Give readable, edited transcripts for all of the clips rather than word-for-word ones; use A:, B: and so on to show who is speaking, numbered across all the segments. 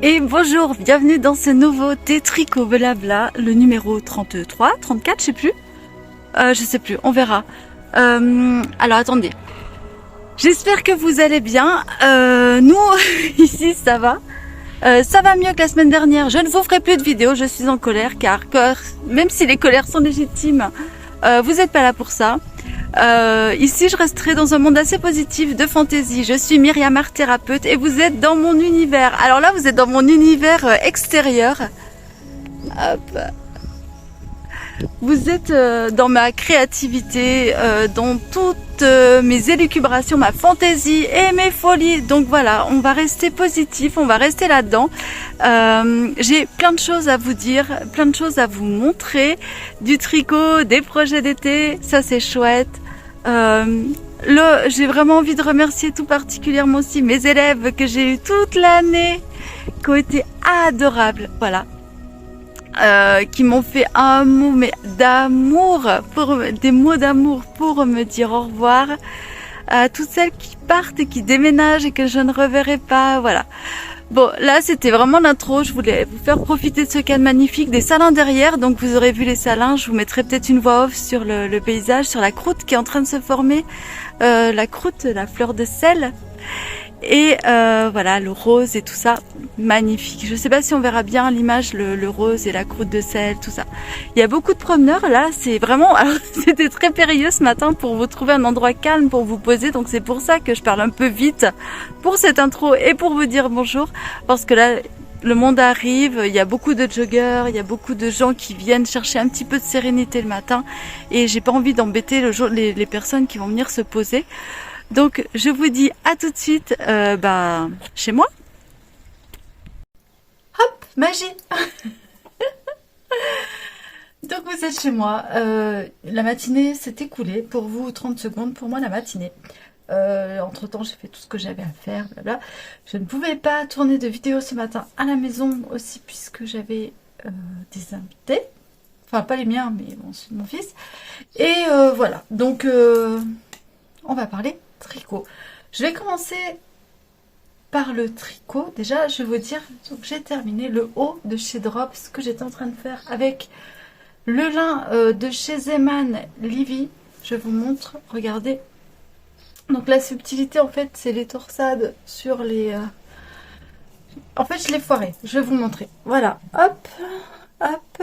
A: Et bonjour, bienvenue dans ce nouveau Tricot Blabla, le numéro 33, 34, je sais plus, on verra. Alors attendez, j'espère que vous allez bien. Nous, ici, ça va. Ça va mieux que la semaine dernière. Je ne vous ferai plus de vidéos, je suis en colère, car même si les colères sont légitimes, vous n'êtes pas là pour ça. Ici, je resterai dans un monde assez positif de fantaisie. Je suis Myriam, art thérapeute, et vous êtes dans mon univers. Alors là, vous êtes dans mon univers extérieur. Hop. Vous êtes dans ma créativité, dans toutes mes élucubrations, ma fantaisie et mes folies. Donc voilà, on va rester positif, on va rester là-dedans. J'ai plein de choses à vous dire, plein de choses à vous montrer. Du tricot, des projets d'été, ça c'est chouette. J'ai vraiment envie de remercier tout particulièrement aussi mes élèves que j'ai eu toute l'année, qui ont été adorables, voilà. Qui m'ont fait un mot d'amour, des mots d'amour pour me dire au revoir. À toutes celles qui partent et qui déménagent et que je ne reverrai pas, voilà. Bon, là c'était vraiment l'intro, je voulais vous faire profiter de ce cadre magnifique, des salins derrière, donc vous aurez vu les salins, je vous mettrai peut-être une voix off sur le paysage, sur la croûte qui est en train de se former, la croûte, la fleur de sel. Et voilà, le rose et tout ça, magnifique. Je sais pas si on verra bien l'image, le rose et la croûte de sel, tout ça. Il y a beaucoup de promeneurs, là, c'est vraiment... Alors, c'était très périlleux ce matin pour vous trouver un endroit calme pour vous poser, donc c'est pour ça que je parle un peu vite pour cette intro et pour vous dire bonjour, parce que là, le monde arrive, il y a beaucoup de joggeurs, il y a beaucoup de gens qui viennent chercher un petit peu de sérénité le matin, et j'ai pas envie d'embêter les personnes qui vont venir se poser. Donc je vous dis à tout de suite chez moi. Hop, magie. Donc vous êtes chez moi. La matinée s'est écoulée. Pour vous 30 secondes, pour moi la matinée. Entre temps j'ai fait tout ce que j'avais à faire, blabla. Je ne pouvais pas tourner de vidéo ce matin à la maison aussi puisque j'avais des invités. Enfin pas les miens mais bon, c'est mon fils. Et voilà, donc on va parler tricot. Je vais commencer par le tricot. Déjà, je vais vous dire, j'ai terminé le haut de chez Drops que j'étais en train de faire avec le lin de chez Zeman Livy. Je vous montre, regardez. Donc la subtilité, en fait, c'est les torsades sur les... En fait, je l'ai foiré. Je vais vous montrer. Voilà, hop, hop.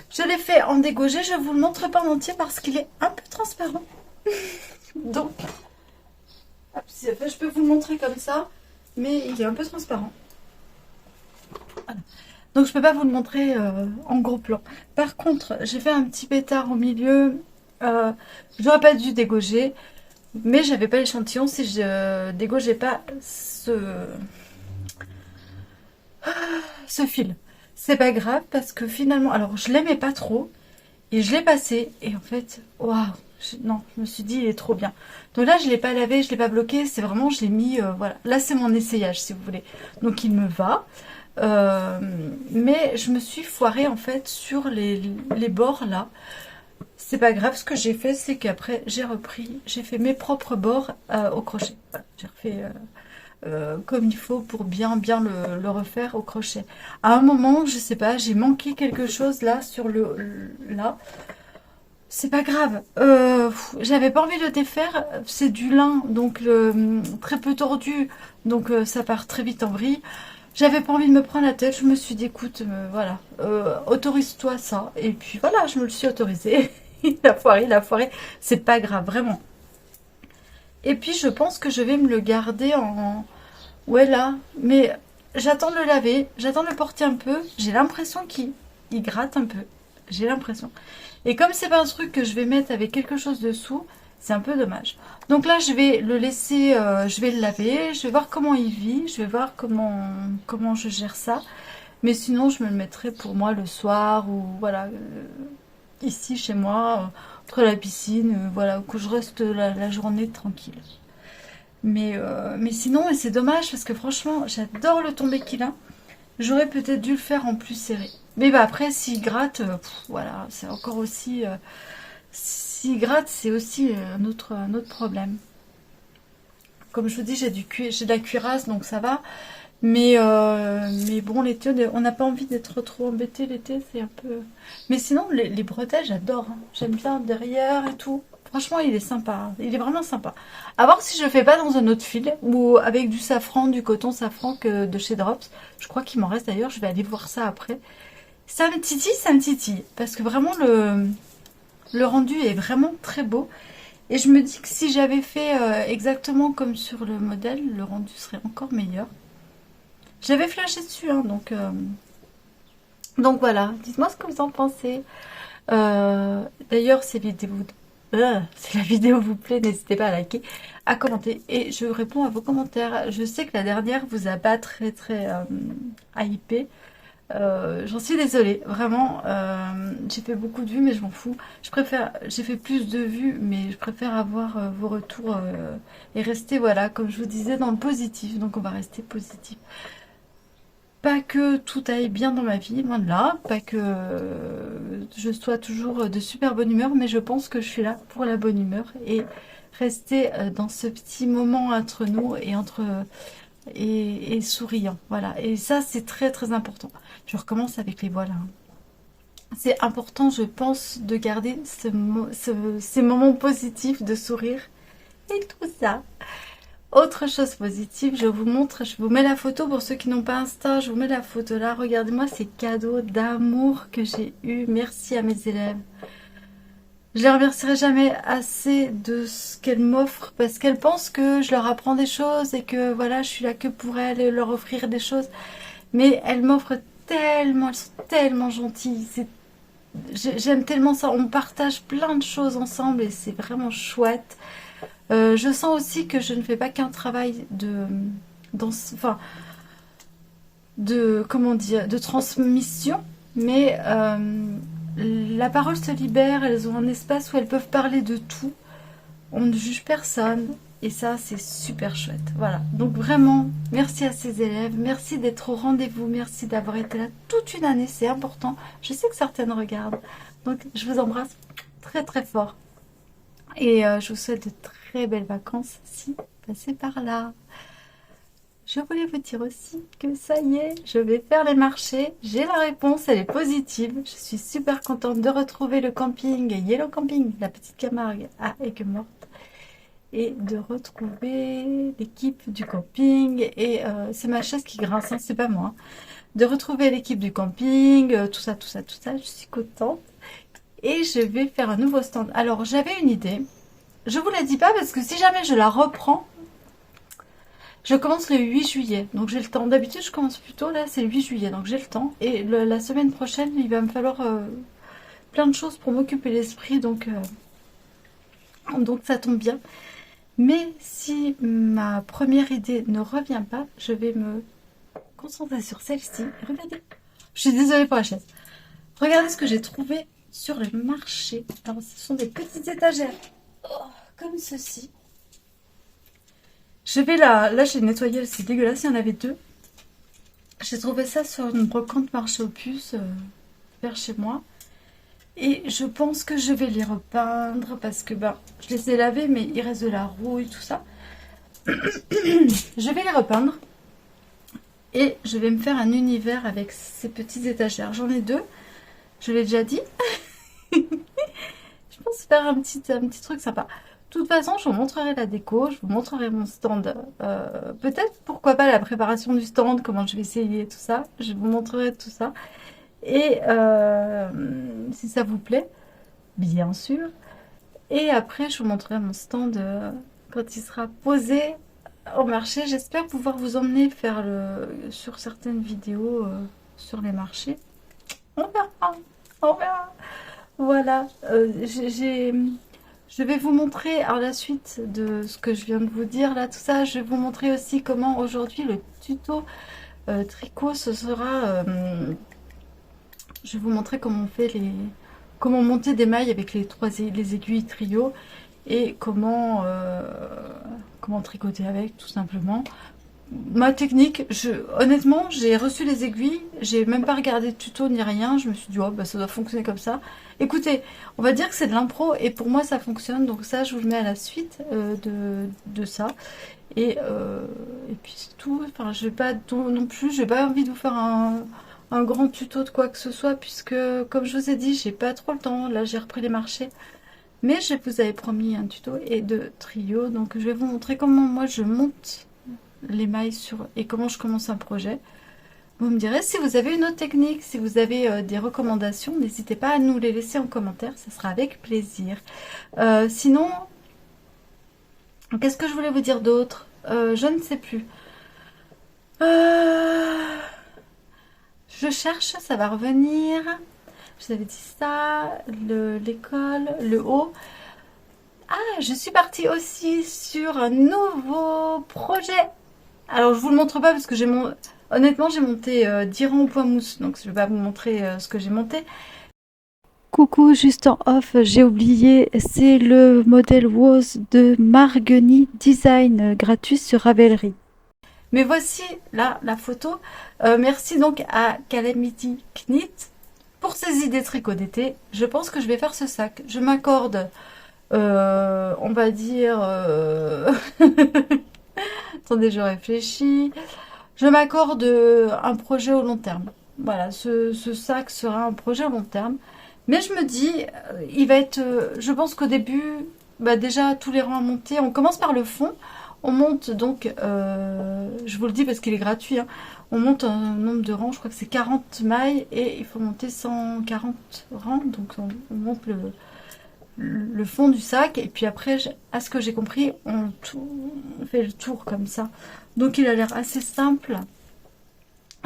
A: Je l'ai fait en dégauché. Je vous le montre pas en entier parce qu'il est un peu transparent. Donc... je peux vous le montrer comme ça, mais il est un peu transparent. Voilà. Donc je peux pas vous le montrer en gros plan. Par contre, j'ai fait un petit pétard au milieu. Je n'aurais pas dû dégauger, mais j'avais pas l'échantillon si je dégaugeais pas ce fil. C'est pas grave parce que finalement, alors je l'aimais pas trop et je l'ai passé et en fait, waouh! Non, je me suis dit, il est trop bien. Donc là, je ne l'ai pas lavé, je ne l'ai pas bloqué. C'est vraiment, je l'ai mis, voilà. Là, c'est mon essayage, si vous voulez. Donc, il me va. Mais je me suis foirée, en fait, sur les bords, là. C'est pas grave. Ce que j'ai fait, c'est qu'après, j'ai fait mes propres bords au crochet. Voilà, j'ai refait comme il faut pour bien le refaire au crochet. À un moment, je sais pas, j'ai manqué quelque chose, là, sur là. C'est pas grave, j'avais pas envie de défaire, c'est du lin, donc très peu tordu, donc ça part très vite en vrille. J'avais pas envie de me prendre la tête, je me suis dit écoute, voilà, autorise-toi ça, et puis voilà, je me le suis autorisé. Il a foiré, c'est pas grave, vraiment. Et puis je pense que je vais me le garder en... Ouais là, mais j'attends de le laver, j'attends de le porter un peu, j'ai l'impression qu'il gratte un peu, j'ai l'impression. Et comme c'est pas un truc que je vais mettre avec quelque chose dessous, c'est un peu dommage. Donc là, je vais le laisser, je vais le laver, je vais voir comment il vit, je vais voir comment je gère ça. Mais sinon, je me le mettrai pour moi le soir ou voilà, ici chez moi, entre la piscine, voilà, que je reste la journée tranquille. Mais sinon, et c'est dommage parce que franchement, j'adore le tombé qu'il a. J'aurais peut-être dû le faire en plus serré. Mais bah après, s'il gratte, voilà, c'est encore aussi... s'il gratte, c'est aussi un autre problème. Comme je vous dis, j'ai de la cuirasse, donc ça va. Mais bon, l'été, on n'a pas envie d'être trop embêté l'été, c'est un peu... Mais sinon, les bretelles, j'adore, hein. J'aime bien derrière et tout. Franchement, il est sympa, hein. Il est vraiment sympa. À voir si je le fais pas dans un autre fil, ou avec du safran, du coton safran que de chez Drops. Je crois qu'il m'en reste d'ailleurs, je vais aller voir ça après. Ça me titille, parce que vraiment, le rendu est vraiment très beau. Et je me dis que si j'avais fait exactement comme sur le modèle, le rendu serait encore meilleur. J'avais flashé dessus, hein, donc voilà. Dites-moi ce que vous en pensez. D'ailleurs, si la vidéo vous plaît, n'hésitez pas à liker, à commenter. Et je réponds à vos commentaires. Je sais que la dernière vous a pas très hypé. J'en suis désolée, vraiment. J'ai fait beaucoup de vues, mais je m'en fous. J'ai fait plus de vues, mais je préfère avoir vos retours et rester, voilà, comme je vous disais, dans le positif. Donc on va rester positif. Pas que tout aille bien dans ma vie, loin de là, pas que je sois toujours de super bonne humeur, mais je pense que je suis là pour la bonne humeur et rester dans ce petit moment entre nous et souriant. Voilà, et ça c'est très important. Je recommence avec les voiles, hein. C'est important, je pense, de garder ces moments positifs de sourire et tout ça. Autre chose positive, je vous montre, je vous mets la photo pour ceux qui n'ont pas Insta, je vous mets la photo là. Regardez-moi ces cadeaux d'amour que j'ai eu. Merci à mes élèves. Je les remercierai jamais assez de ce qu'elles m'offrent parce qu'elles pensent que je leur apprends des choses et que voilà, je suis là que pour elles et leur offrir des choses. Mais elles m'offrent tellement, elles sont tellement gentilles. J'aime tellement ça. On partage plein de choses ensemble et c'est vraiment chouette. Je sens aussi que je ne fais pas qu'un travail comment dire, de transmission, mais la parole se libère, elles ont un espace où elles peuvent parler de tout, on ne juge personne, et ça c'est super chouette. Voilà, donc vraiment, merci à ces élèves, merci d'être au rendez-vous, merci d'avoir été là toute une année, c'est important. Je sais que certaines regardent, donc je vous embrasse très fort. Et je vous souhaite de très belles vacances si vous passez par là. Je voulais vous dire aussi que ça y est, je vais faire les marchés. J'ai la réponse, elle est positive. Je suis super contente de retrouver le camping Yellow Camping, la petite Camargue à Aigues-Mortes. Et de retrouver l'équipe du camping. Et c'est ma chaise qui grince, hein, c'est pas moi. De retrouver l'équipe du camping, tout ça. Je suis contente. Et je vais faire un nouveau stand. Alors, j'avais une idée. Je vous la dis pas parce que si jamais je la reprends, je commence le 8 juillet. Donc, j'ai le temps. D'habitude, je commence plus tôt. Là, c'est le 8 juillet. Donc, j'ai le temps. Et la semaine prochaine, il va me falloir plein de choses pour m'occuper l'esprit. Donc, ça tombe bien. Mais si ma première idée ne revient pas, je vais me concentrer sur celle-ci. Regardez. Je suis désolée pour la chaise. Regardez ce que j'ai trouvé sur le marché. Alors, ce sont des petites étagères, comme ceci. Je vais là j'ai nettoyé, c'est dégueulasse, il y en avait deux. J'ai trouvé ça sur une brocante marché aux puces vers chez moi. Et je pense que je vais les repeindre parce que je les ai lavés, mais il reste de la rouille, tout ça. Je vais les repeindre. Et je vais me faire un univers avec ces petites étagères. J'en ai deux. Je l'ai déjà dit. Je pense faire un petit truc sympa. De toute façon, je vous montrerai la déco, je vous montrerai mon stand. Peut-être, pourquoi pas, la préparation du stand, comment je vais essayer tout ça. Je vous montrerai tout ça. Et si ça vous plaît, bien sûr. Et après, je vous montrerai mon stand quand il sera posé au marché. J'espère pouvoir vous emmener faire sur certaines vidéos sur les marchés. On verra. On verra. Voilà. Je vais vous montrer, à la suite de ce que je viens de vous dire, là, tout ça, je vais vous montrer aussi comment aujourd'hui le tuto tricot, ce sera... je vais vous montrer comment on fait comment monter des mailles avec les aiguilles trio et comment tricoter avec, tout simplement. ma technique, honnêtement, j'ai reçu les aiguilles, j'ai même pas regardé de tuto ni rien, je me suis dit, oh, bah, ça doit fonctionner comme ça. Écoutez, on va dire que c'est de l'impro, et pour moi, ça fonctionne, donc ça, je vous le mets à la suite de ça. Et puis c'est tout, enfin, je vais pas non plus, j'ai pas envie de vous faire un grand tuto de quoi que ce soit, puisque, comme je vous ai dit, j'ai pas trop le temps, là, j'ai repris les marchés. Mais je vous avais promis un tuto et de trio, donc je vais vous montrer comment moi je monte les mailles et comment je commence un projet. Vous me direz si vous avez une autre technique, si vous avez des recommandations, n'hésitez pas à nous les laisser en commentaire, ça sera avec plaisir. Sinon, qu'est-ce que je voulais vous dire d'autre? Je ne sais plus. Je cherche, ça va revenir. Je vous avais dit ça, l'école, le haut. Ah, je suis partie aussi sur un nouveau projet. Alors, je vous le montre pas parce que honnêtement, j'ai monté 10 rangs au point mousse. Donc, je vais pas vous montrer ce que j'ai monté. Coucou, juste en off, j'ai oublié, c'est le modèle Wose de Margony Design gratuit sur Ravelry. Mais voici là la photo. Merci donc à Calamity Knit pour ses idées tricot d'été. Je pense que je vais faire ce sac. Je m'accorde, on va dire... Attendez, je réfléchis. Je m'accorde un projet au long terme. Voilà, ce sac sera un projet au long terme. Mais je me dis, il va être... je pense qu'au début, bah déjà, tous les rangs à monter. On commence par le fond. On monte donc, je vous le dis parce qu'il est gratuit, hein, on monte un nombre de rangs, je crois que c'est 40 mailles et il faut monter 140 rangs. Donc on monte le fond du sac et puis après, à ce que j'ai compris, on fait le tour comme ça. Donc il a l'air assez simple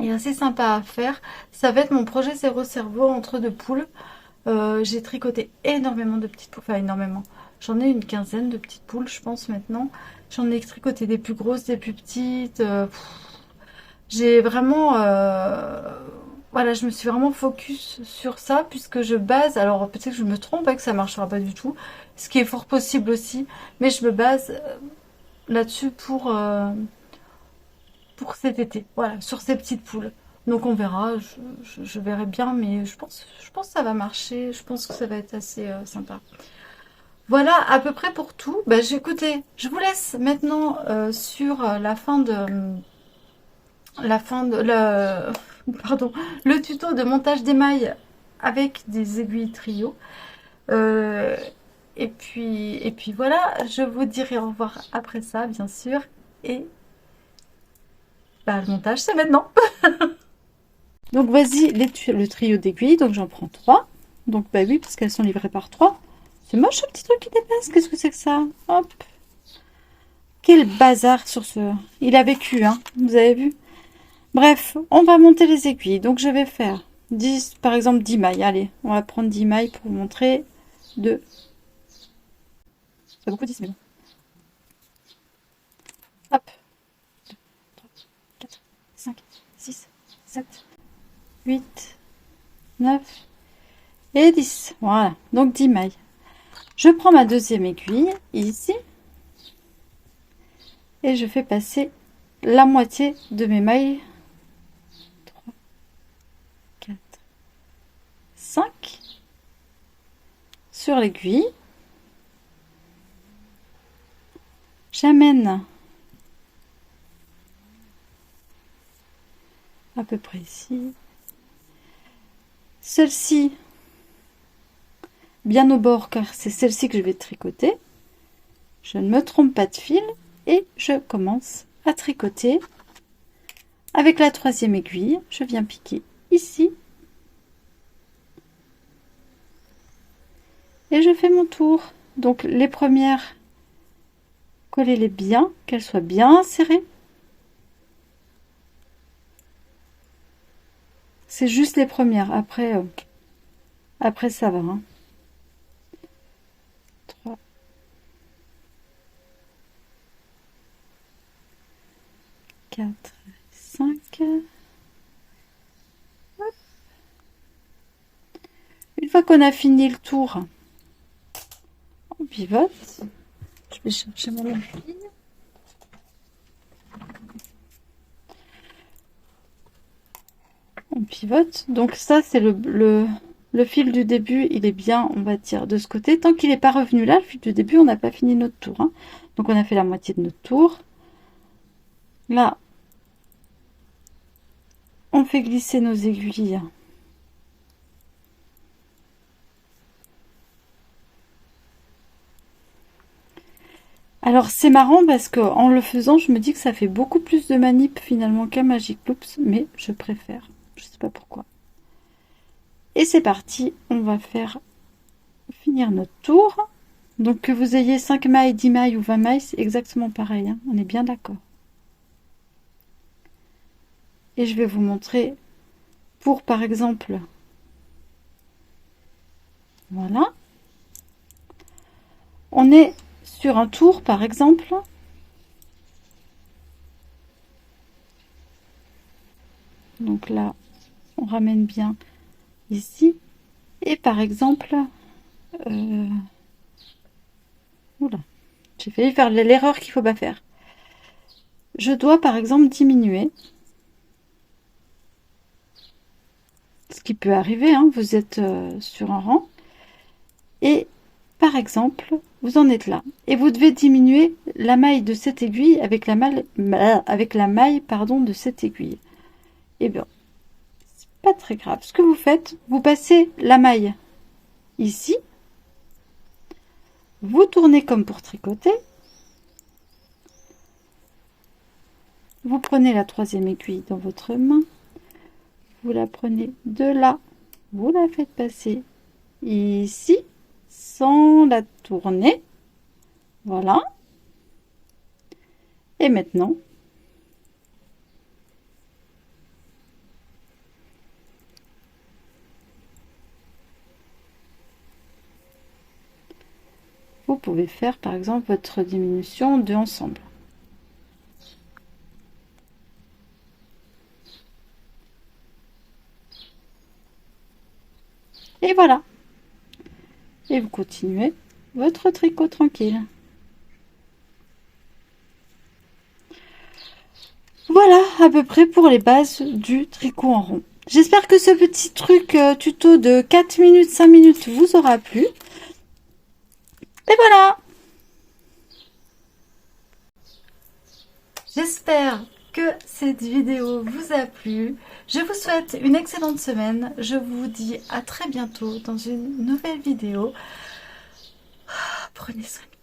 A: et assez sympa à faire. Ça va être mon projet zéro cerveau entre deux poules. J'ai tricoté énormément de petites poules, enfin énormément. J'en ai une quinzaine de petites poules, je pense maintenant. J'en ai tricoté des plus grosses, des plus petites. J'ai vraiment... voilà, je me suis vraiment focus sur ça puisque je base... Alors peut-être que je me trompe, que ça marchera pas du tout. Ce qui est fort possible aussi. Mais je me base là-dessus pour cet été. Voilà, sur ces petites poules. Donc on verra, je verrai bien, mais je pense que ça va marcher. Je pense que ça va être assez sympa. Voilà à peu près pour tout. Bah, écoutez, je vous laisse maintenant sur pardon, le tuto de montage d'émail avec des aiguilles trio. Euh, et puis voilà, je vous dirai au revoir après ça, bien sûr. Et bah, le montage, c'est maintenant. Donc vas-y, le trio d'aiguilles, donc j'en prends 3. Donc bah oui, parce qu'elles sont livrées par 3. C'est moche ce petit truc qui dépasse, qu'est-ce que c'est que ça? Hop. Quel bazar sur ce... Il a vécu, hein, vous avez vu? Bref, on va monter les aiguilles. Donc je vais faire 10, par exemple 10 mailles. Allez, on va prendre 10 mailles pour vous montrer. 2. C'est beaucoup 10, mais bon. Hop. 2, 3, 4, 5, 6, 7, 8, 9 et 10. Voilà, donc 10 mailles. Je prends ma deuxième aiguille, ici. Et je fais passer la moitié de mes mailles. 3, 4, 5 sur l'aiguille. J'amène à peu près ici. Celle-ci bien au bord car c'est celle-ci que je vais tricoter. Je ne me trompe pas de fil et je commence à tricoter. Avec la troisième aiguille, je viens piquer ici. Et je fais mon tour. Donc les premières, collez-les bien, qu'elles soient bien serrées. C'est juste les premières. Après ça va. Hein. 3, 4, 5. Hop. Une fois qu'on a fini le tour, on pivote. Je vais chercher mon aiguille. on pivote. Donc ça, c'est le fil du début, il est bien, on va dire, de ce côté. Tant qu'il n'est pas revenu là, le fil du début, on n'a pas fini notre tour. Hein. Donc on a fait la moitié de notre tour. Là, on fait glisser nos aiguilles. Alors c'est marrant parce que en le faisant, je me dis que ça fait beaucoup plus de manip finalement qu'un Magic Loops, mais je préfère. Je sais pas pourquoi. Et c'est parti, on va faire finir notre tour. Donc que vous ayez 5 mailles, 10 mailles ou 20 mailles, c'est exactement pareil, hein, on est bien d'accord. Et je vais vous montrer pour par exemple, voilà, on est sur un tour par exemple, donc là on ramène bien ici, et par exemple, oula, j'ai failli faire l'erreur qu'il faut pas faire. Je dois par exemple diminuer, ce qui peut arriver, hein, vous êtes sur un rang, et par exemple, vous en êtes là, et vous devez diminuer la maille de cette aiguille avec la maille pardon, de cette aiguille. Eh bien, c'est pas très grave. Ce que vous faites, vous passez la maille ici, vous tournez comme pour tricoter, vous prenez la troisième aiguille dans votre main, vous la prenez de là, vous la faites passer ici, sans la tourner, voilà, et maintenant, vous pouvez faire par exemple votre diminution de ensemble. Et voilà. Et vous continuez votre tricot tranquille. Voilà à peu près pour les bases du tricot en rond. J'espère que ce petit truc tuto de 4 minutes, 5 minutes vous aura plu. Et voilà. J'espère que cette vidéo vous a plu. Je vous souhaite une excellente semaine. Je vous dis à très bientôt dans une nouvelle vidéo. Prenez soin de vous.